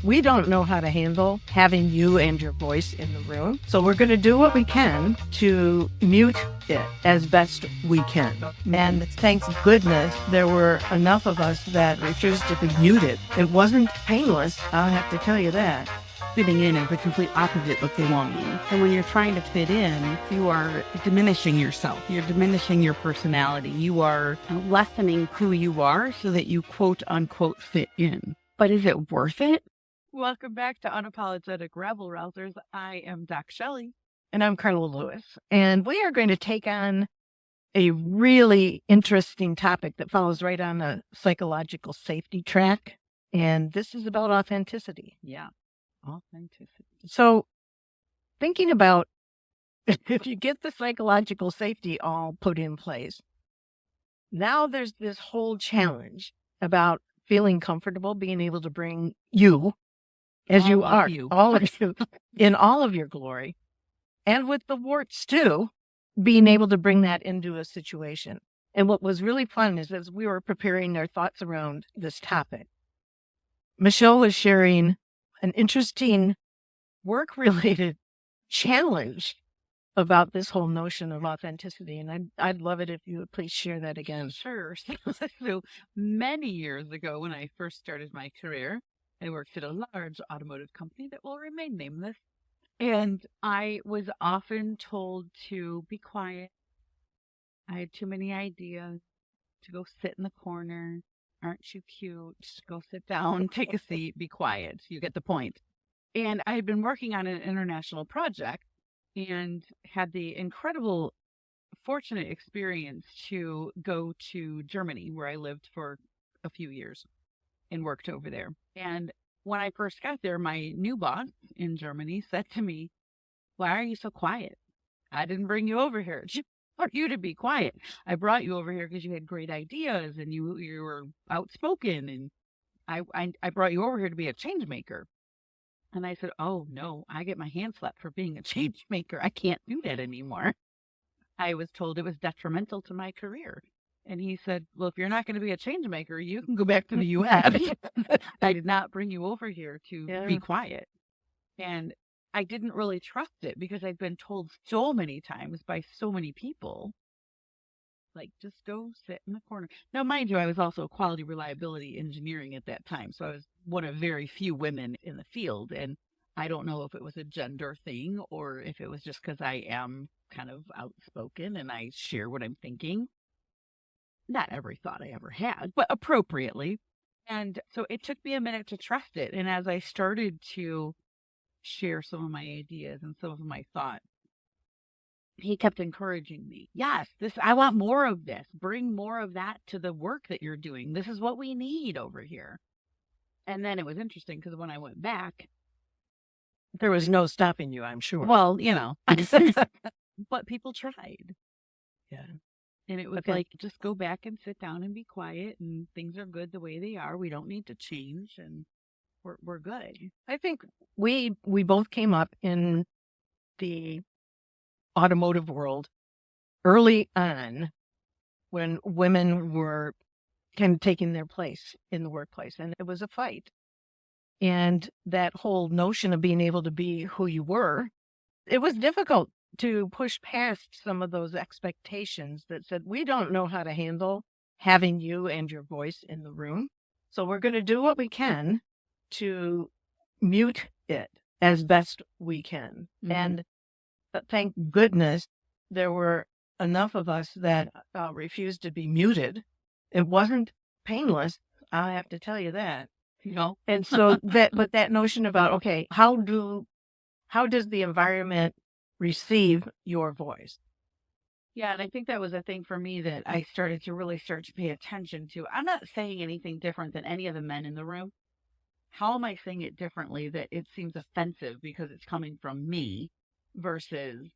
we don't know how to handle having you and your voice in the room. So we're going to do what we can to mute it as best we can. And thank goodness there were enough of us that refused to be muted. It wasn't painless, I'll have to tell you that. Fitting in is the complete opposite of belonging. And when you're trying to fit in, you are diminishing yourself. You're diminishing your personality. You are lessening who you are so that you quote unquote fit in. But is it worth it? Welcome back to Unapologetic Rabble-Rousers. I am DocShellie. And I'm Carla Lewis. And we are going to take on a really interesting topic that follows right on the psychological safety track. And this is about authenticity. Yeah. Authenticity. So thinking about if you get the psychological safety all put in place, now there's this whole challenge about feeling comfortable, being able to bring you as you are, all of you, in all of your glory, and with the warts too, being able to bring that into a situation. And what was really fun is as we were preparing our thoughts around this topic, Michelle was sharing an interesting work-related challenge about this whole notion of authenticity. And I'd love it if you would please share that again. Sure. So many years ago, when I first started my career, I worked at a large automotive company that will remain nameless. And I was often told to be quiet. I had too many ideas, to go sit in the corner. Aren't you cute? Just go sit down, take a seat, be quiet. You get the point. And I had been working on an international project and had the incredible, fortunate experience to go to Germany, where I lived for a few years and worked over there. And when I first got there, my new boss in Germany said to me, "Why are you so quiet? I didn't bring you over here for you to be quiet. I brought you over here because you had great ideas and you were outspoken, and I brought you over here to be a change maker." And I said, "Oh no, I get my hand slapped for being a change maker. I can't do that anymore." I was told it was detrimental to my career. And he said, "Well, if you're not going to be a change maker, you can go back to the U.S. I did not bring you over here to be quiet." And I didn't really trust it because I'd been told so many times by so many people, like, just go sit in the corner. Now, mind you, I was also quality reliability engineering at that time. So I was one of very few women in the field. And I don't know if it was a gender thing or if it was just because I am kind of outspoken and I share what I'm thinking. Not every thought I ever had, but appropriately. And so it took me a minute to trust it. And as I started to share some of my ideas and some of my thoughts, he kept encouraging me. "Yes, I want more of this. Bring more of that to the work that you're doing. This is what we need over here." And then it was interesting because when I went back, there was no stopping you, I'm sure. Well, but people tried. Yeah. And it was like, just go back and sit down and be quiet, and things are good the way they are. We don't need to change, and we're good. I think we both came up in the automotive world early on when women were kind of taking their place in the workplace, and it was a fight. And that whole notion of being able to be who you were, it was difficult to push past some of those expectations that said, we don't know how to handle having you and your voice in the room. So we're going to do what we can to mute it as best we can. Mm-hmm. And thank goodness there were enough of us that refused to be muted. It wasn't painless, I have to tell you that. And so that notion about, okay, how does the environment receive your voice? Yeah, and I think that was a thing for me that I started to really start to pay attention to. I'm not saying anything different than any of the men in the room. How am I saying it differently that it seems offensive because it's coming from me versus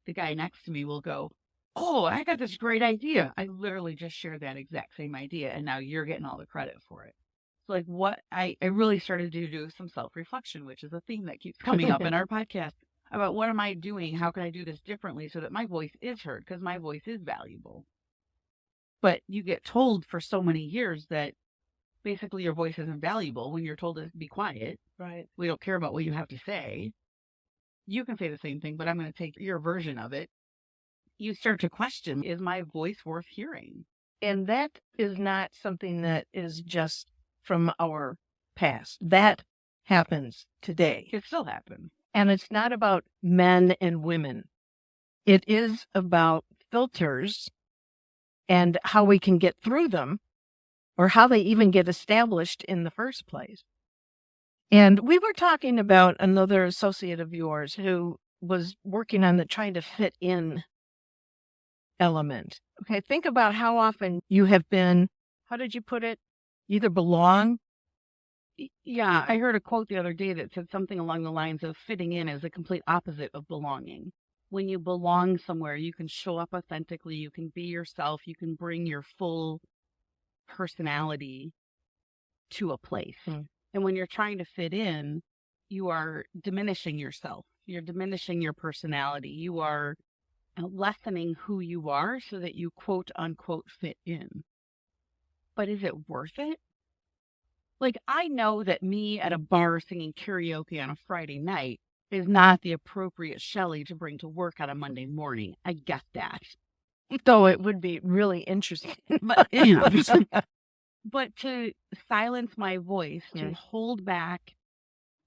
the guy next to me will go, "Oh, I got this great idea. I literally just shared that exact same idea, and now you're getting all the credit for it." So like what I really started to do some self-reflection, which is a theme that keeps coming up in our podcast, about what am I doing? How can I do this differently so that my voice is heard? Because my voice is valuable. But you get told for so many years that basically your voice isn't valuable when you're told to be quiet. Right. We don't care about what you have to say. You can say the same thing, but I'm going to take your version of it. You start to question, is my voice worth hearing? And that is not something that is just from our past. That happens today. It still happens. And it's not about men and women. It is about filters and how we can get through them, or how they even get established in the first place. And we were talking about another associate of yours who was working on the trying to fit in element. Okay, think about how often you have been, how did you put it? Either belong. Yeah, I heard a quote the other day that said something along the lines of fitting in is the complete opposite of belonging. When you belong somewhere, you can show up authentically, you can be yourself, you can bring your full personality to a place. And when you're trying to fit in, you are diminishing yourself. You're diminishing your personality. You are lessening who you are so that you quote unquote fit in. But is it worth it? Like, I know that me at a bar singing karaoke on a Friday night is not the appropriate Shelley to bring to work on a Monday morning. I get that. Though it would be really interesting. But, but to silence my voice, to hold back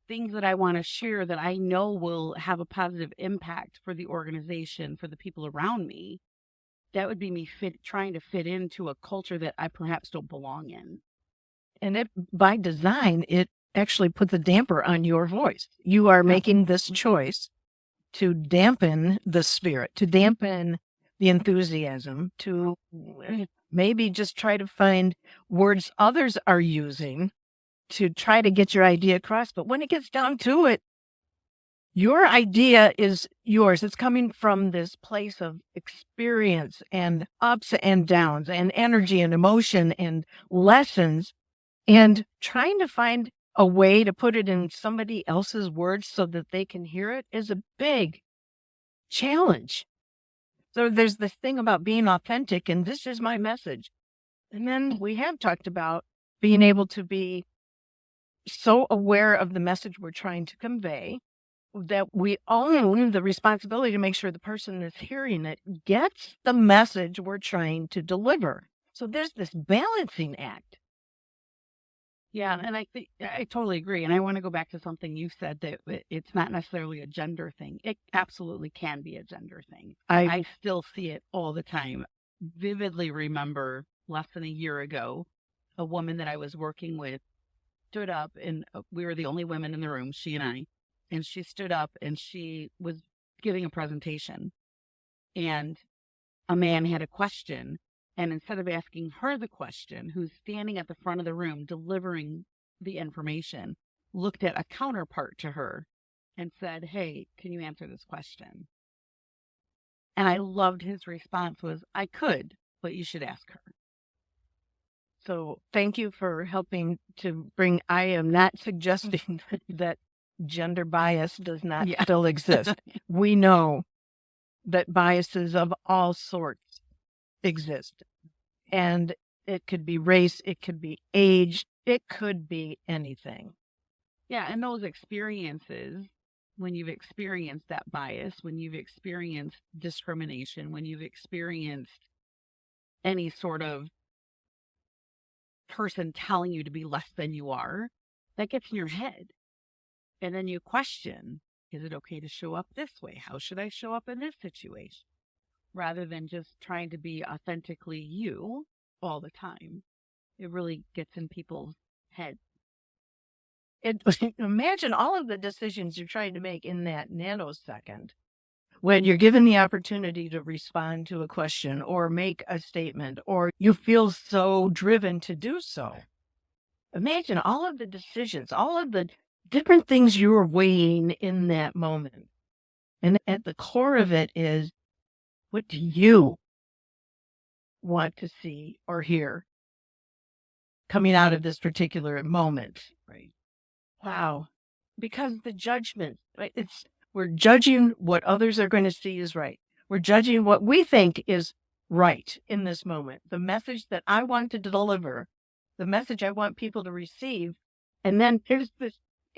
things that I want to share that I know will have a positive impact for the organization, for the people around me, that would be me trying to fit into a culture that I perhaps don't belong in. And it, by design, it actually puts a damper on your voice. You are making this choice to dampen the spirit, to dampen the enthusiasm, to maybe just try to find words others are using to try to get your idea across. But when it gets down to it, your idea is yours. It's coming from this place of experience and ups and downs and energy and emotion and lessons, and trying to find a way to put it in somebody else's words so that they can hear it is a big challenge. So there's this thing about being authentic, and this is my message. And then we have talked about being able to be so aware of the message we're trying to convey that we own the responsibility to make sure the person that's hearing it gets the message we're trying to deliver. So there's this balancing act. Yeah, and I totally agree. And I want to go back to something you said, that it's not necessarily a gender thing. It absolutely can be a gender thing. I still see it all the time. Vividly remember less than a year ago, a woman that I was working with stood up, and we were the only women in the room, she and I. And she stood up and she was giving a presentation. And a man had a question. And instead of asking her the question, who's standing at the front of the room delivering the information, looked at a counterpart to her and said, "Hey, can you answer this question?" And I loved his response was, "I could, but you should ask her." So thank you for helping to bring, I am not suggesting that gender bias does not still exist. We know that biases of all sorts exist. And it could be race, it could be age, it could be anything. Yeah, and those experiences, when you've experienced that bias, when you've experienced discrimination, when you've experienced any sort of person telling you to be less than you are, that gets in your head. And then you question, is it okay to show up this way? How should I show up in this situation? Rather than just trying to be authentically you all the time. It really gets in people's heads. Imagine all of the decisions you're trying to make in that nanosecond when you're given the opportunity to respond to a question or make a statement, or you feel so driven to do so. Imagine all of the decisions, all of the different things you're weighing in that moment. And at the core of it is, what do you want to see or hear coming out of this particular moment? Right. Wow. Because the judgment, right? We're judging what others are going to see is right. We're judging what we think is right in this moment. The message that I want to deliver, the message I want people to receive. And then there's this,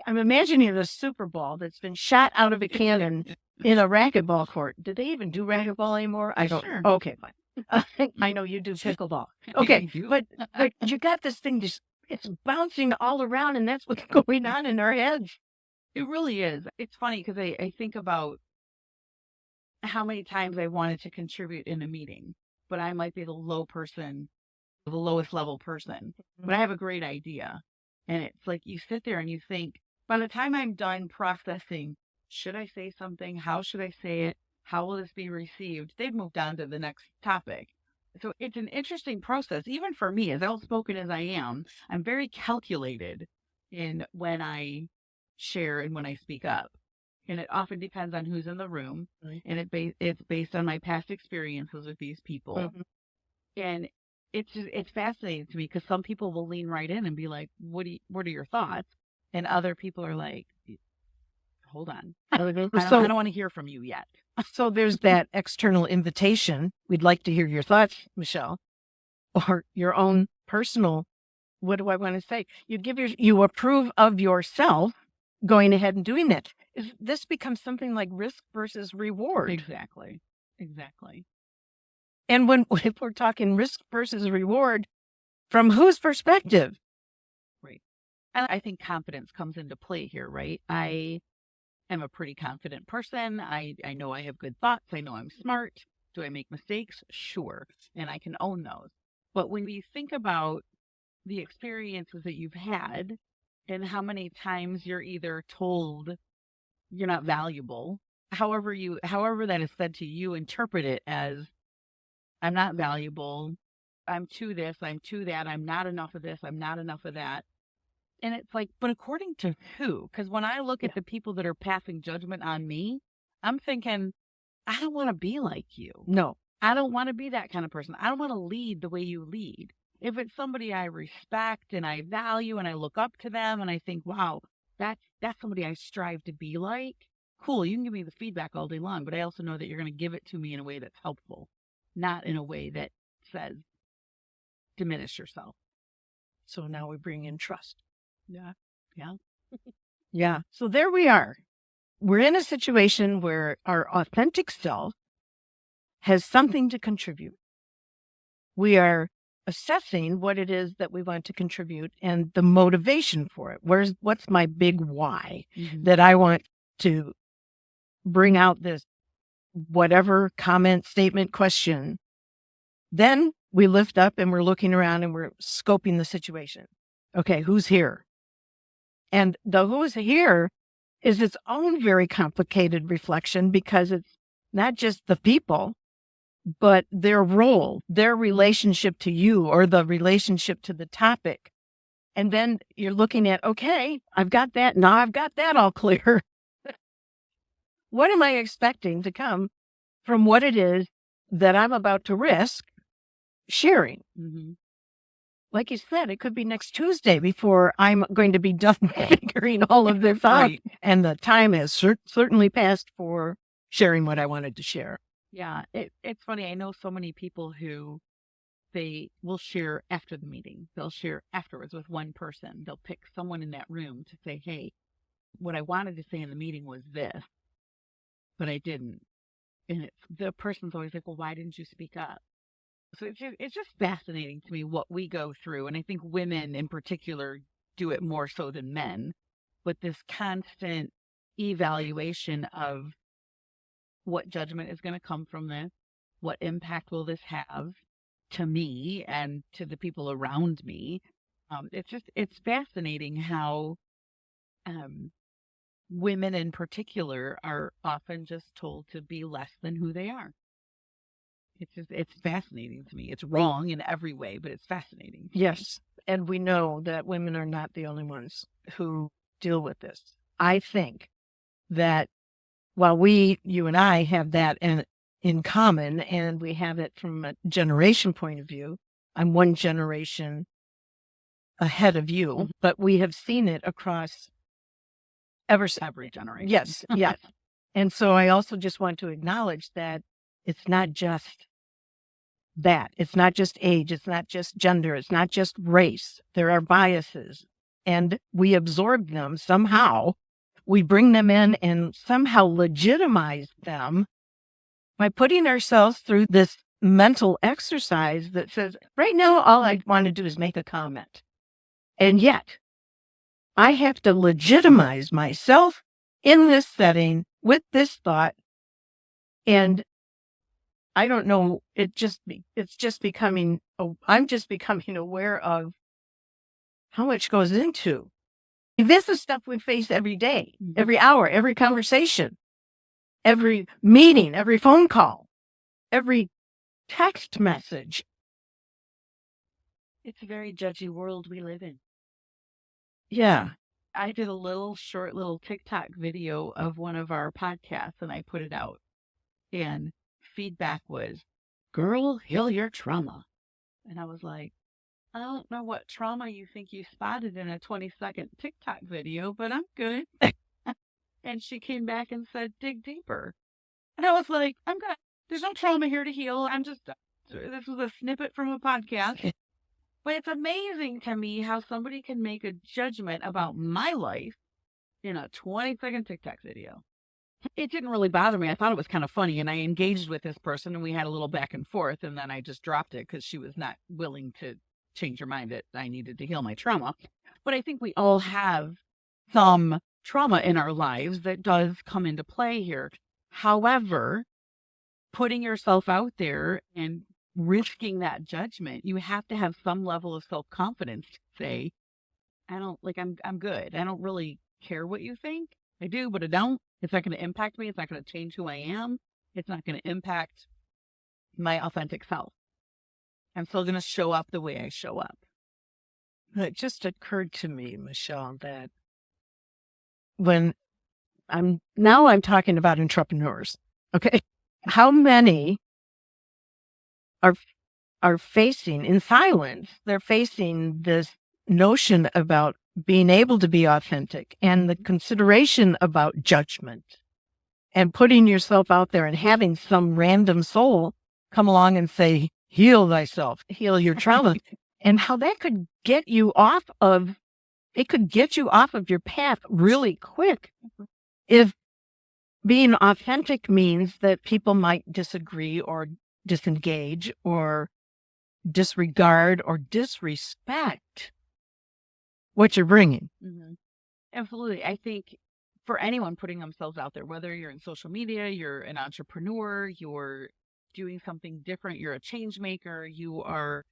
I'm imagining a Super Bowl that's been shot out of a cannon in a racquetball court. Do they even do racquetball anymore? I don't. Sure. Okay, fine. I know you do pickleball. Okay, but you got this thing just, it's bouncing all around, and that's what's going on in our heads. It really is. It's funny because I think about how many times I wanted to contribute in a meeting, but I might be the lowest level person, but I have a great idea. And it's like you sit there and you think, by the time I'm done processing, should I say something? How should I say it? How will this be received? They've moved on to the next topic. So it's an interesting process. Even for me, as outspoken as I am, I'm very calculated in when I share and when I speak up. And it often depends on who's in the room. Right. And it's based on my past experiences with these people. Mm-hmm. And it's fascinating to me because some people will lean right in and be like, what are your thoughts? And other people are like, hold on. I don't want to hear from you yet. So there's that external invitation. We'd like to hear your thoughts, Michelle, or your own personal. What do I want to say? You approve of yourself going ahead and doing it. This becomes something like risk versus reward. Exactly. And if we're talking risk versus reward, from whose perspective? Right. And I think confidence comes into play here, right? I am a pretty confident person. I know I have good thoughts. I know I'm smart. Do I make mistakes? Sure. And I can own those. But when we think about the experiences that you've had and how many times you're either told you're not valuable, however that is said to you, interpret it as I'm not valuable, I'm too this, I'm too that, I'm not enough of this, I'm not enough of that. And it's like, but according to who? Because when I look at the people that are passing judgment on me, I'm thinking, I don't want to be like you. No. I don't want to be that kind of person. I don't want to lead the way you lead. If it's somebody I respect and I value and I look up to them and I think, wow, that's somebody I strive to be like, cool, you can give me the feedback all day long, but I also know that you're going to give it to me in a way that's helpful, not in a way that says diminish yourself. So now we bring in trust. Yeah. Yeah. So there we are. We're in a situation where our authentic self has something to contribute. We are assessing what it is that we want to contribute and the motivation for it. What's my big why that I want to bring out this whatever comment, statement, question. Then we lift up and we're looking around and we're scoping the situation. Okay, who's here? And the who's here is its own very complicated reflection because it's not just the people, but their role, their relationship to you or the relationship to the topic. And then you're looking at, okay, I've got that. Now I've got that all clear. What am I expecting to come from what it is that I'm about to risk sharing? Mm-hmm. Like you said, it could be next Tuesday before I'm going to be done figuring all of this out. Right. And the time has certainly passed for sharing what I wanted to share. Yeah, it's funny. I know so many people who they will share after the meeting. They'll share afterwards with one person. They'll pick someone in that room to say, hey, what I wanted to say in the meeting was this, but I didn't. And the person's always like, well, why didn't you speak up? So it's just fascinating to me what we go through. And I think women in particular do it more so than men. But this constant evaluation of what judgment is going to come from this, what impact will this have to me and to the people around me. It's fascinating how women in particular are often just told to be less than who they are. It's fascinating to me. It's wrong in every way, but it's fascinating. Yes. And we know that women are not the only ones who deal with this. I think that while you and I have that in common, and we have it from a generation point of view, I'm one generation ahead of you, but we have seen it across every generation. Yes, yes. And so I also just want to acknowledge that it's not just that. It's not just age. It's not just gender. It's not just race. There are biases, and we absorb them somehow. We bring them in and somehow legitimize them by putting ourselves through this mental exercise that says, right now, all I want to do is make a comment. And yet, I have to legitimize myself in this setting with this thought. And I don't know, it's just becoming, I'm just becoming aware of how much goes into. This is stuff we face every day, every hour, every conversation, every meeting, every phone call, every text message. It's a very judgy world we live in. Yeah. I did a short little TikTok video of one of our podcasts and I put it out. And feedback was, girl, heal your trauma. And I was like, I don't know what trauma you think you spotted in a 20-second TikTok video, but I'm good. And she came back and said, dig deeper. And I was like, I'm good. There's no trauma here to heal. This was a snippet from a podcast. But it's amazing to me how somebody can make a judgment about my life in a 20-second TikTok video. It didn't really bother me. I thought it was kind of funny, and I engaged with this person, and we had a little back and forth, and then I just dropped it because she was not willing to change her mind that I needed to heal my trauma. But I think we all have some trauma in our lives that does come into play here. However, putting yourself out there and risking that judgment, you have to have some level of self-confidence to say, I'm good. I don't really care what you think. I do, but I don't. It's not going to impact me. It's not going to change who I am. It's not going to impact my authentic self. I'm still going to show up the way I show up. It just occurred to me, Michelle, that when I'm talking about entrepreneurs, okay? How many are facing in silence? They're facing this notion about being able to be authentic and the consideration about judgment and putting yourself out there and having some random soul come along and say, heal thyself, heal your trauma, and how that could get you off of your path really quick. If being authentic means that people might disagree or disengage or disregard or disrespect what you're bringing. Mm-hmm. Absolutely. I think for anyone putting themselves out there, whether you're in social media, you're an entrepreneur, you're doing something different, you're a change maker, you are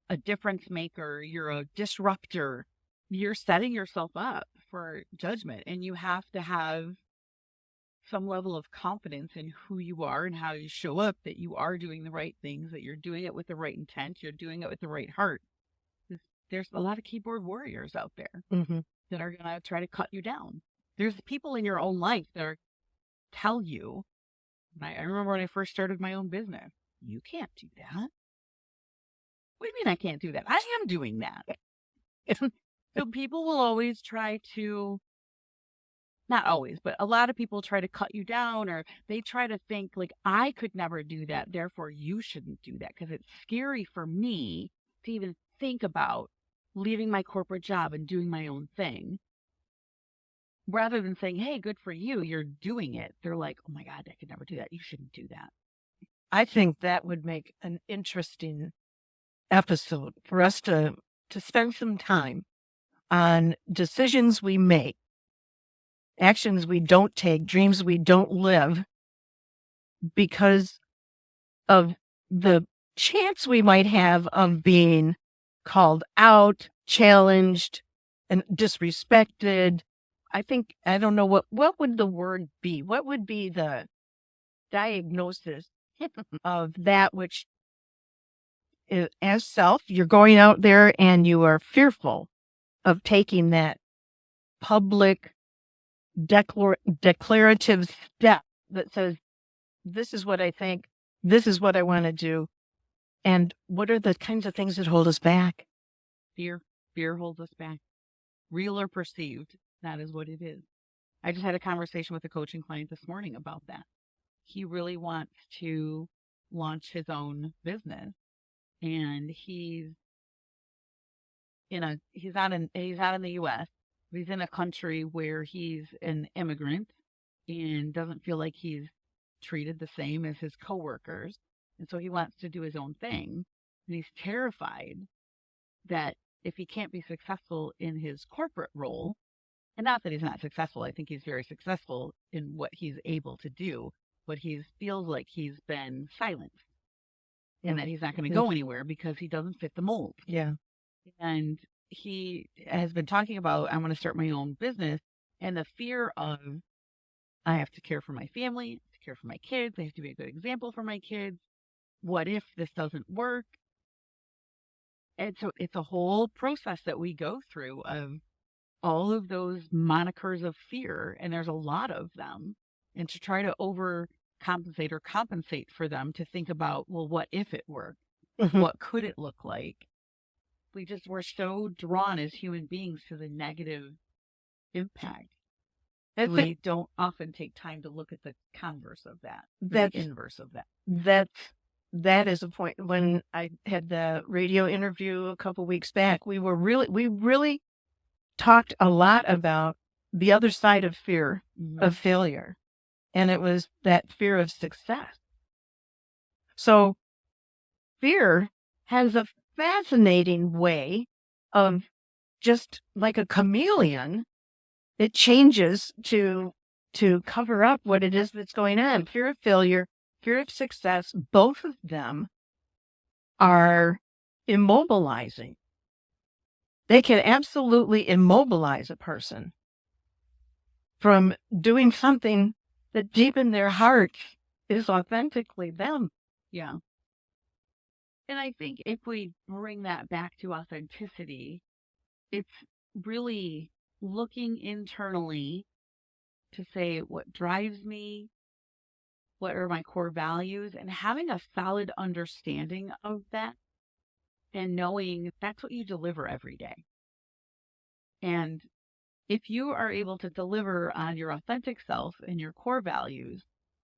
a difference maker, you're a disruptor, you're setting yourself up for judgment, and you have to have some level of confidence in who you are and how you show up, that you are doing the right things, that you're doing it with the right intent, you're doing it with the right heart. There's a lot of keyboard warriors out there that are going to try to cut you down. There's people in your own life that tell you, I remember when I first started my own business, you can't do that. What do you mean I can't do that? I am doing that. So people will always try to, not always, but a lot of people try to cut you down, or they try to think like, I could never do that, therefore you shouldn't do that, because it's scary for me to even think about leaving my corporate job and doing my own thing. Rather than saying, hey, good for you, you're doing it, they're like, oh my God, I could never do that. You shouldn't do that. I think that would make an interesting episode for us to spend some time on decisions we make, actions we don't take, dreams we don't live, because of the chance we might have of being called out, challenged, and disrespected. I don't know what would the word be? What would be the diagnosis of that which as self, you're going out there and you are fearful of taking that public declarative step that says, this is what I think, this is what I want to do. And what are the kinds of things that hold us back? Fear holds us back. Real or perceived, that is what it is. I just had a conversation with a coaching client this morning about that. He really wants to launch his own business, and he's out in the US. He's in a country where he's an immigrant and doesn't feel like he's treated the same as his coworkers. And so he wants to do his own thing. And he's terrified that if he can't be successful in his corporate role, and not that he's not successful, I think he's very successful in what he's able to do, but he feels like he's been silenced and that he's not going to go anywhere because he doesn't fit the mold. Yeah. And he has been talking about, I'm going to start my own business, and the fear of, I have to care for my family, I have to care for my kids, I have to be a good example for my kids. What if this doesn't work? And so it's a whole process that we go through of all of those monikers of fear, and there's a lot of them, and to try to overcompensate or compensate for them, to think about, well, what if it worked? What could it look like? We're so drawn as human beings to the negative impact. We don't often take time to look at the converse of that, the inverse of that. That is a point. When I had the radio interview a couple weeks back, we really talked a lot about the other side of fear of failure. And it was that fear of success. So fear has a fascinating way of, just like a chameleon, it changes to cover up what it is that's going on. Fear of failure, fear of success, both of them are immobilizing. They can absolutely immobilize a person from doing something that deep in their heart is authentically them. Yeah. And I think if we bring that back to authenticity, it's really looking internally to say, what drives me? What are my core values? And having a solid understanding of that, and knowing that's what you deliver every day. And if you are able to deliver on your authentic self and your core values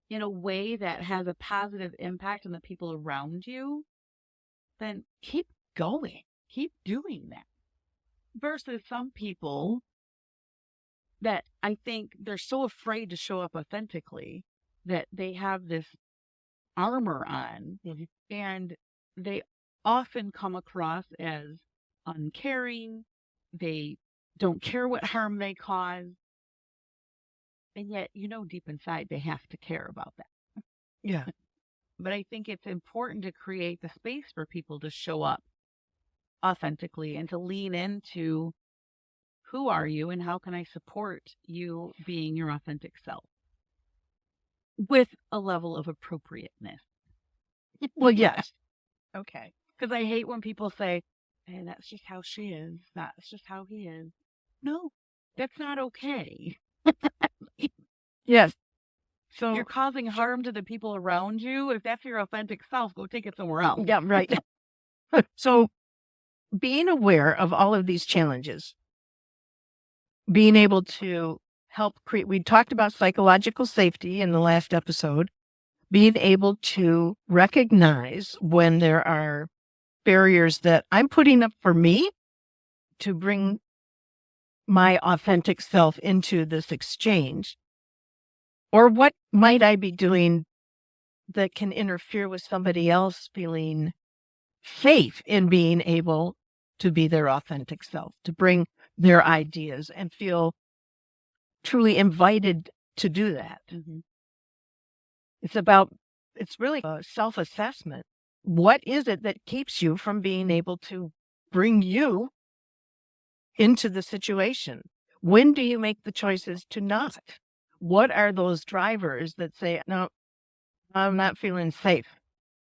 in a way that has a positive impact on the people around you, then keep going, keep doing that. Versus some people that I think they're so afraid to show up authentically that they have this armor on, and they often come across as uncaring. They don't care what harm they cause. And yet, deep inside, they have to care about that. Yeah. But I think it's important to create the space for people to show up authentically and to lean into, who are you and how can I support you being your authentic self with a level of appropriateness. Well, yes. Okay. Because I hate when people say, hey, that's just how she is. That's just how he is. No, that's not okay. Yes. So you're causing harm to the people around you. If that's your authentic self, go take it somewhere else. Yeah, right. So being aware of all of these challenges, being able to help create, we talked about psychological safety in the last episode, being able to recognize when there are barriers that I'm putting up for me to bring my authentic self into this exchange. Or what might I be doing that can interfere with somebody else feeling safe in being able to be their authentic self, to bring their ideas and feel truly invited to do that. It's really a self-assessment. What is it that keeps you from being able to bring you into the situation? When do you make the choices to not? What are those drivers that say, no, I'm not feeling safe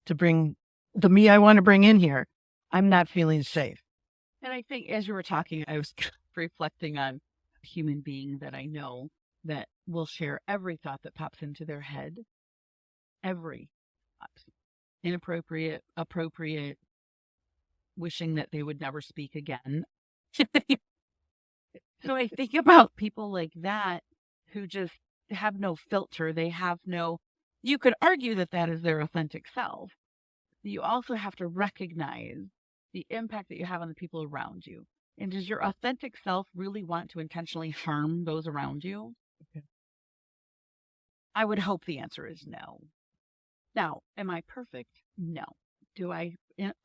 to bring the me I want to bring in here? I'm not feeling safe. And I think as you were talking, I was reflecting on a human being that I know that will share every thought that pops into their head. Every thought. Inappropriate, appropriate, wishing that they would never speak again. So I think about people like that who just have no filter. They have no, you could argue that that is their authentic self, you also have to recognize the impact that you have on the people around you. And does your authentic self really want to intentionally harm those around you? Okay. I would hope the answer is no. Now, am I perfect? No. Do I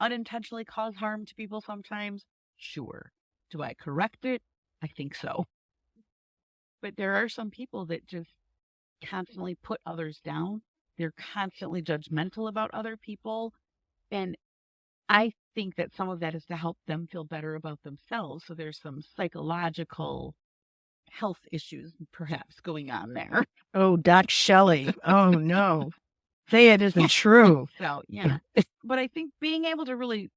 unintentionally cause harm to people sometimes? Sure. Do I correct it? I think so. But there are some people that just constantly put others down. They're constantly judgmental about other people. And I think that some of that is to help them feel better about themselves. So there's some psychological health issues perhaps going on there. Oh, DocShellie. Oh, no. Say it isn't true. So, yeah. But I think being able to really,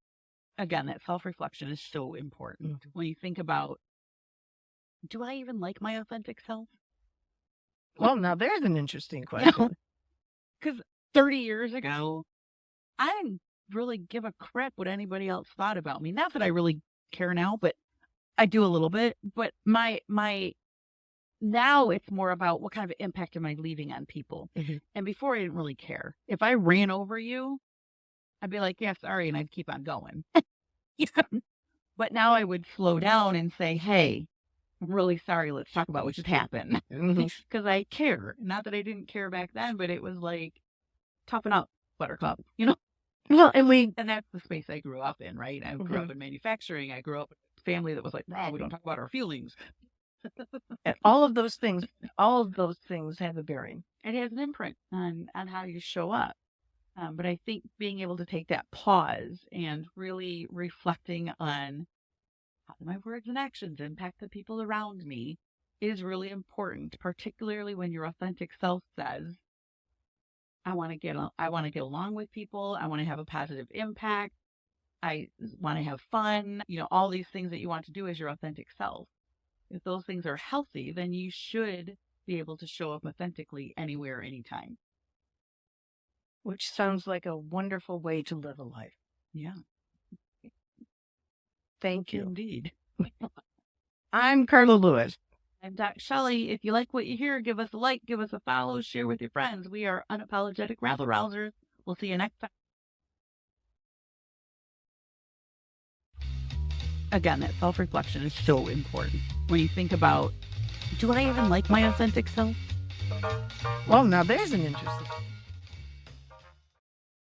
again, that self-reflection is so important. When you think about, do I even like my authentic self? Well, now there's an interesting question. Because 30 years ago, I didn't really give a crap what anybody else thought about me. Not that I really care now, but I do a little bit. But my now it's more about what kind of impact am I leaving on people. Mm-hmm. And before I didn't really care. If I ran over you, I'd be like, yeah, sorry, and I'd keep on going. But now I would slow down and say, hey, I'm really sorry. Let's talk about what just happened. Because I care. Not that I didn't care back then, but it was like, toughen up, buttercup, Well, and that's the space I grew up in, right? I grew up in manufacturing. I grew up in a family that was like, no, we don't talk about our feelings. And all of those things have a bearing. It has an imprint on how you show up. But I think being able to take that pause and really reflecting on how do my words and actions impact the people around me is really important, particularly when your authentic self says, I want to get along with people. I want to have a positive impact. I want to have fun. All these things that you want to do as your authentic self. If those things are healthy, then you should be able to show up authentically anywhere, anytime. Which sounds like a wonderful way to live a life. Yeah. Thank you. Indeed. I'm Carla Lewis. I'm DocShellie. If you like what you hear, give us a like, give us a follow, share with your friends. We are Unapologetic Rabble-Rousers. We'll see you next time. Again, that self-reflection is so important. When you think about, do I even like my authentic self? Well, now there's an interesting